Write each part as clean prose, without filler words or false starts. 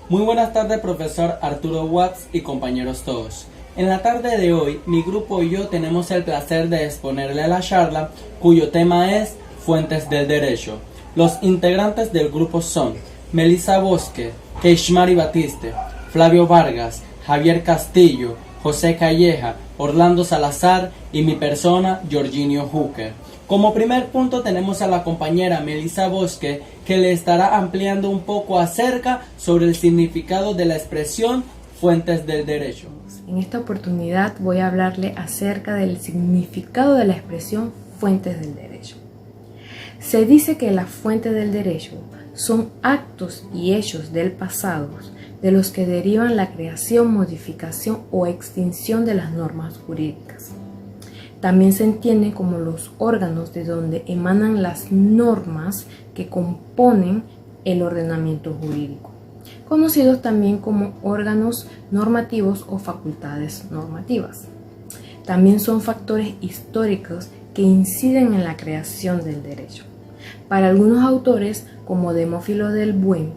Muy buenas tardes, profesor Arturo Watts y compañeros todos. En la tarde de hoy, mi grupo y yo tenemos el placer de exponerle la charla, cuyo tema es Fuentes del Derecho. Los integrantes del grupo son Melissa Bosque, Keishmari Batiste, Flavio Vargas, Javier Castillo, José Calleja, Orlando Salazar y mi persona, Jorginho Hooker. Como primer punto tenemos a la compañera Melissa Bosque, que le estará ampliando un poco acerca sobre el significado de la expresión Fuentes del Derecho. En esta oportunidad voy a hablarle acerca del significado de la expresión fuentes del derecho. Se dice que las fuentes del derecho son actos y hechos del pasado de los que derivan la creación, modificación o extinción de las normas jurídicas. También se entiende como los órganos de donde emanan las normas que componen el ordenamiento jurídico, conocidos también como órganos normativos o facultades normativas. También son factores históricos que inciden en la creación del derecho. Para algunos autores, como Demófilo del Buen,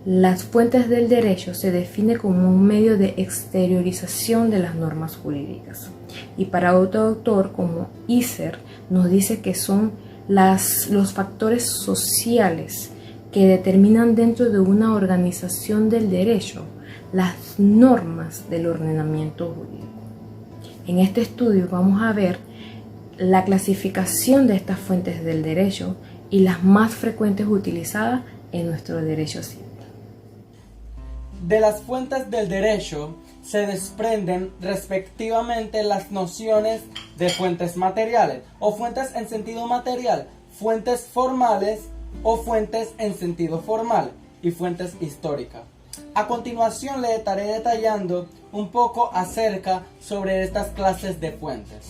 las fuentes del derecho se define como un medio de exteriorización de las normas jurídicas. Y para otro autor, como Isser, nos dice que son los factores sociales que determinan dentro de una organización del derecho las normas del ordenamiento jurídico. En este estudio vamos a ver la clasificación de estas fuentes del derecho y las más frecuentes utilizadas en nuestro derecho civil. De las fuentes del derecho se desprenden respectivamente las nociones de fuentes materiales o fuentes en sentido material, fuentes formales o fuentes en sentido formal y fuentes históricas. A continuación le estaré detallando un poco acerca sobre estas clases de fuentes.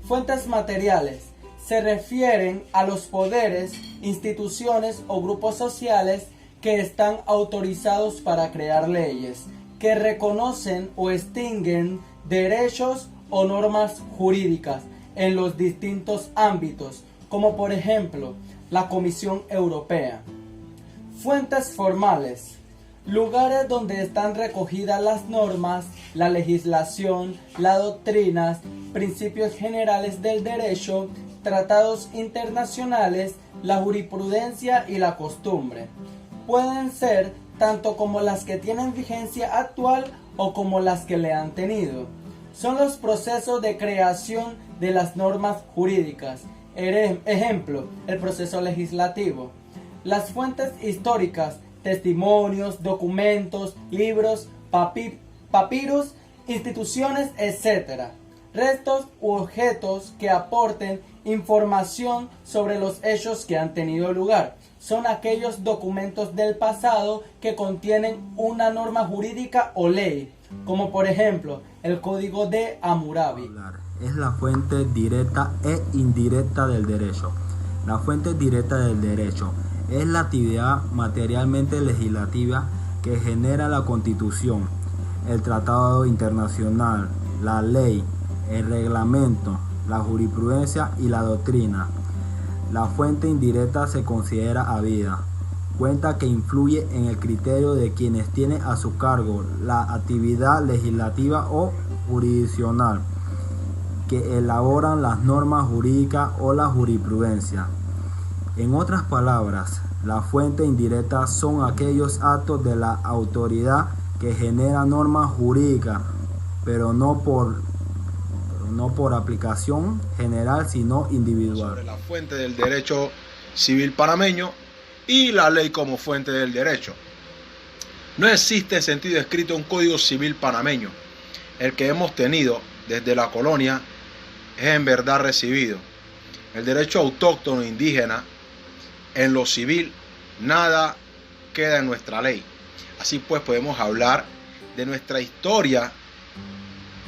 Fuentes materiales se refieren a los poderes, instituciones o grupos sociales que están autorizados para crear leyes, que reconocen o extinguen derechos o normas jurídicas en los distintos ámbitos, como por ejemplo la Comisión Europea. Fuentes formales: lugares donde están recogidas las normas, la legislación, las doctrinas, principios generales del derecho, tratados internacionales, la jurisprudencia y la costumbre. Pueden ser tanto como las que tienen vigencia actual o como las que le han tenido. Son los procesos de creación de las normas jurídicas. Ejemplo, el proceso legislativo. Las fuentes históricas: testimonios, documentos, libros, papiros, instituciones, etc. Restos u objetos que aporten información sobre los hechos que han tenido lugar. Son aquellos documentos del pasado que contienen una norma jurídica o ley, como por ejemplo el Código de Hammurabi. Es la fuente directa e indirecta del derecho. La fuente directa del derecho es la actividad materialmente legislativa que genera la Constitución, el tratado internacional, la ley, el reglamento, la jurisprudencia y la doctrina. La fuente indirecta se considera habida, cuenta que influye en el criterio de quienes tienen a su cargo la actividad legislativa o jurisdiccional, que elaboran las normas jurídicas o la jurisprudencia. En otras palabras, la fuente indirecta son aquellos actos de la autoridad que generan normas jurídicas, pero no por aplicación general, sino individual. Sobre la fuente del derecho civil panameño y la ley como fuente del derecho. No existe en sentido escrito un código civil panameño. El que hemos tenido desde la colonia es en verdad recibido. El derecho autóctono indígena, en lo civil, nada queda en nuestra ley. Así pues podemos hablar de nuestra historia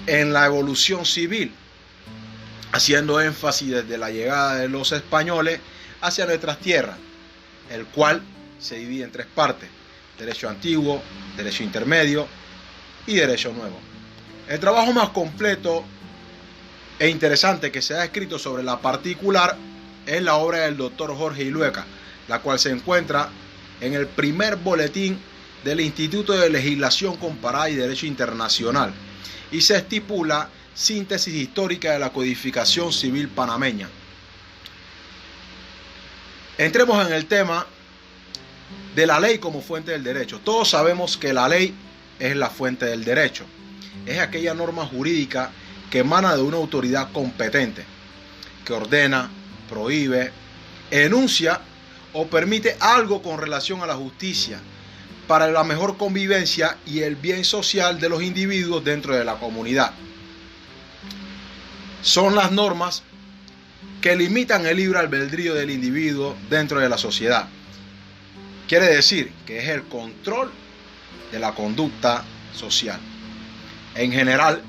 en la evolución civil, haciendo énfasis desde la llegada de los españoles hacia nuestras tierras, el cual se divide en tres partes: derecho antiguo, derecho intermedio y derecho nuevo. El trabajo más completo e interesante que se ha escrito sobre la particular es la obra del doctor Jorge Ilueca, la cual se encuentra en el primer boletín del Instituto de Legislación Comparada y Derecho Internacional y se estipula síntesis histórica de la codificación civil panameña. Entremos en el tema de la ley como fuente del derecho. Todos sabemos que la ley es la fuente del derecho. Es aquella norma jurídica que emana de una autoridad competente, que ordena, prohíbe, enuncia o permite algo con relación a la justicia para la mejor convivencia y el bien social de los individuos dentro de la comunidad. Son las normas que limitan el libre albedrío del individuo dentro de la sociedad. Quiere decir que es el control de la conducta social. En general,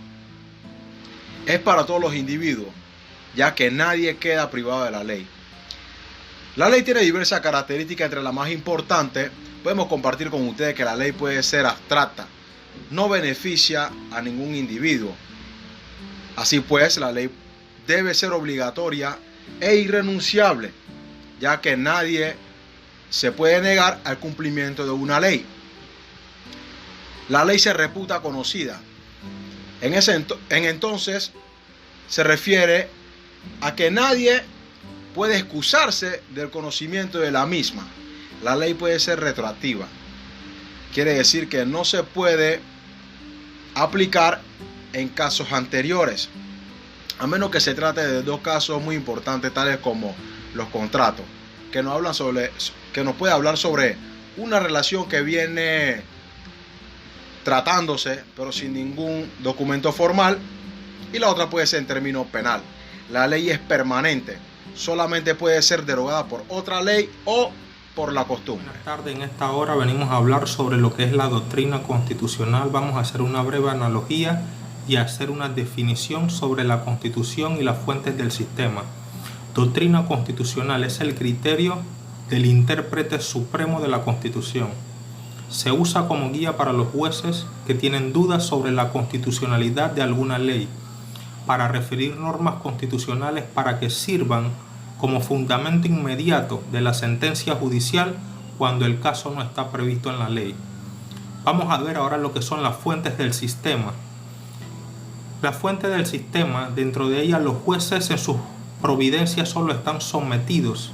es para todos los individuos, ya que nadie queda privado de la ley. La ley tiene diversas características, entre las más importantes, podemos compartir con ustedes que la ley puede ser abstracta, no beneficia a ningún individuo. Así pues, la ley debe ser obligatoria e irrenunciable, ya que nadie se puede negar al cumplimiento de una ley. La ley se reputa conocida. Entonces se refiere a que nadie puede excusarse del conocimiento de la misma. La ley puede ser retroactiva. Quiere decir que no se puede aplicar en casos anteriores, a menos que se trate de dos casos muy importantes, tales como los contratos, que nos puede hablar sobre una relación que viene tratándose, pero sin ningún documento formal, y la otra puede ser en términos penal. La ley es permanente, solamente puede ser derogada por otra ley o por la costumbre. Buenas tardes, en esta hora venimos a hablar sobre lo que es la doctrina constitucional. Vamos a hacer una breve analogía y a hacer una definición sobre la Constitución y las fuentes del sistema. Doctrina constitucional es el criterio del intérprete supremo de la Constitución. Se usa como guía para los jueces que tienen dudas sobre la constitucionalidad de alguna ley, para referir normas constitucionales para que sirvan como fundamento inmediato de la sentencia judicial cuando el caso no está previsto en la ley. Vamos a ver ahora lo que son las fuentes del sistema. Las fuentes del sistema, dentro de ellas los jueces en sus providencias solo están sometidos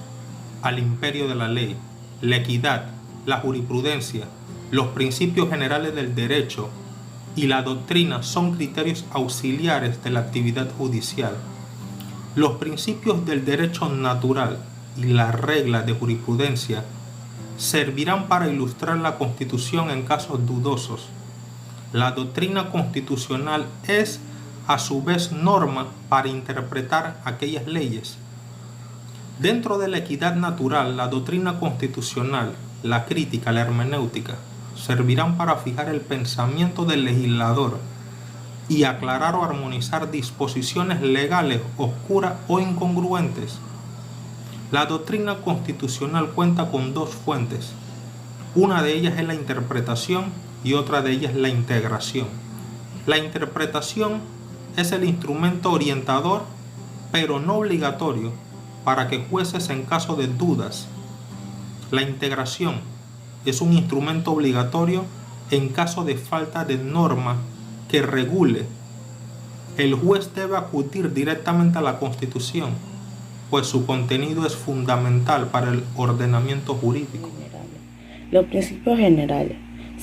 al imperio de la ley. La equidad, la jurisprudencia, los principios generales del derecho y la doctrina son criterios auxiliares de la actividad judicial. Los principios del derecho natural y las reglas de jurisprudencia servirán para ilustrar la Constitución en casos dudosos. La doctrina constitucional es, a su vez, norma para interpretar aquellas leyes. Dentro de la equidad natural, la doctrina constitucional, la crítica, la hermenéutica, servirán para fijar el pensamiento del legislador y aclarar o armonizar disposiciones legales oscuras o incongruentes. La doctrina constitucional cuenta con dos fuentes. Una de ellas es la interpretación y otra de ellas es la integración. La interpretación es el instrumento orientador, pero no obligatorio, para que jueces en caso de dudas. La integración es un instrumento obligatorio en caso de falta de norma que regule. El juez debe acudir directamente a la Constitución, pues su contenido es fundamental para el ordenamiento jurídico. Los principios generales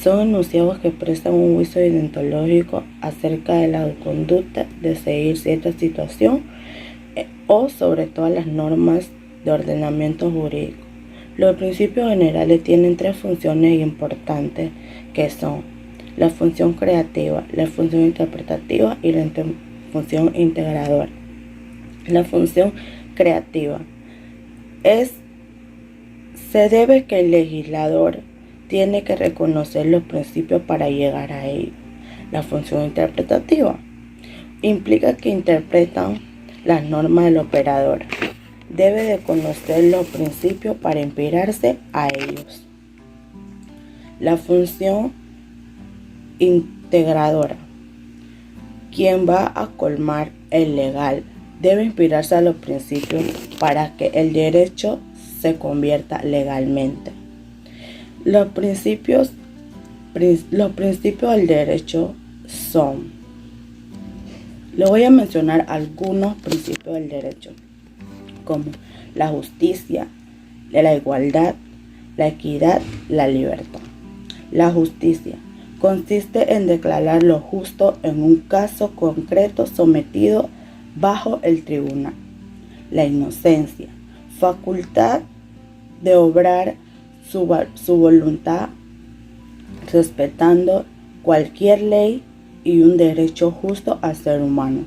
son enunciados que prestan un juicio deontológico acerca de la conducta de seguir cierta situación o sobre todas las normas de ordenamiento jurídico. Los principios generales tienen tres funciones importantes, que son la función creativa, la función interpretativa y la función integradora. La función creativa se debe que el legislador tiene que reconocer los principios para llegar a ellos. La función interpretativa implica que interpretan las normas del operador. Debe de conocer los principios para inspirarse a ellos. La función integradora, quien va a colmar el legal, debe inspirarse a los principios para que el derecho se convierta legalmente. Los principios Los principios del derecho son, le voy a mencionar algunos principios del derecho, como la justicia, la igualdad, la equidad, la libertad. La justicia consiste en declarar lo justo en un caso concreto sometido bajo el tribunal. La inocencia, facultad de obrar su voluntad respetando cualquier ley y un derecho justo al ser humano.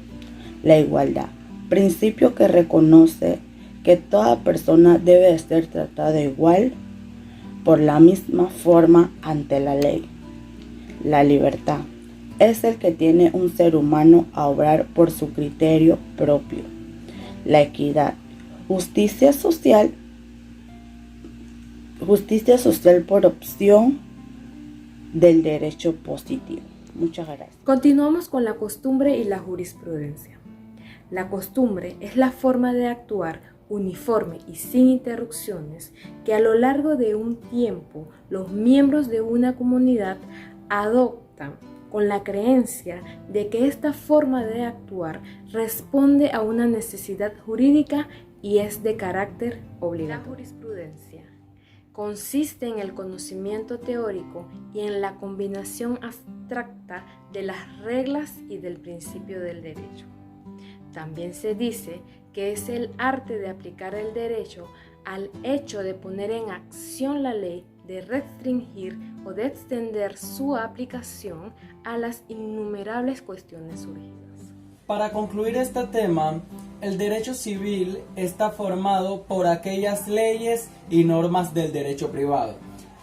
La igualdad, principio que reconoce que toda persona debe ser tratada igual por la misma forma ante la ley. La libertad es el que tiene un ser humano a obrar por su criterio propio. La equidad, justicia social por opción del derecho positivo. Muchas gracias. Continuamos con la costumbre y la jurisprudencia. La costumbre es la forma de actuar uniforme y sin interrupciones que a lo largo de un tiempo los miembros de una comunidad adoptan con la creencia de que esta forma de actuar responde a una necesidad jurídica y es de carácter obligatorio. La jurisprudencia consiste en el conocimiento teórico y en la combinación abstracta de las reglas y del principio del derecho. También se dice que es el arte de aplicar el derecho al hecho de poner en acción la ley, de restringir o de extender su aplicación a las innumerables cuestiones surgidas. Para concluir este tema, el derecho civil está formado por aquellas leyes y normas del derecho privado,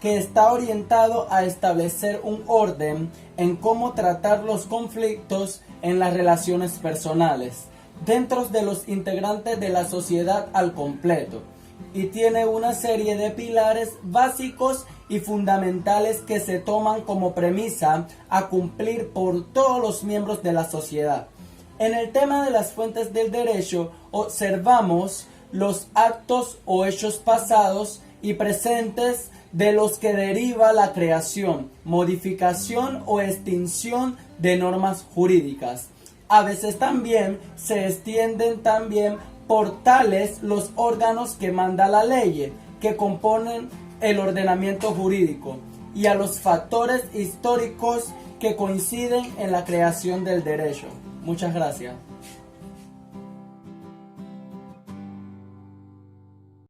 que está orientado a establecer un orden en cómo tratar los conflictos en las relaciones personales, dentro de los integrantes de la sociedad al completo, y tiene una serie de pilares básicos y fundamentales que se toman como premisa a cumplir por todos los miembros de la sociedad. En el tema de las fuentes del derecho observamos los actos o hechos pasados y presentes de los que deriva la creación, modificación o extinción de normas jurídicas. A veces también se extienden también por tales los órganos que manda la ley, que componen el ordenamiento jurídico, y a los factores históricos que coinciden en la creación del derecho. Muchas gracias.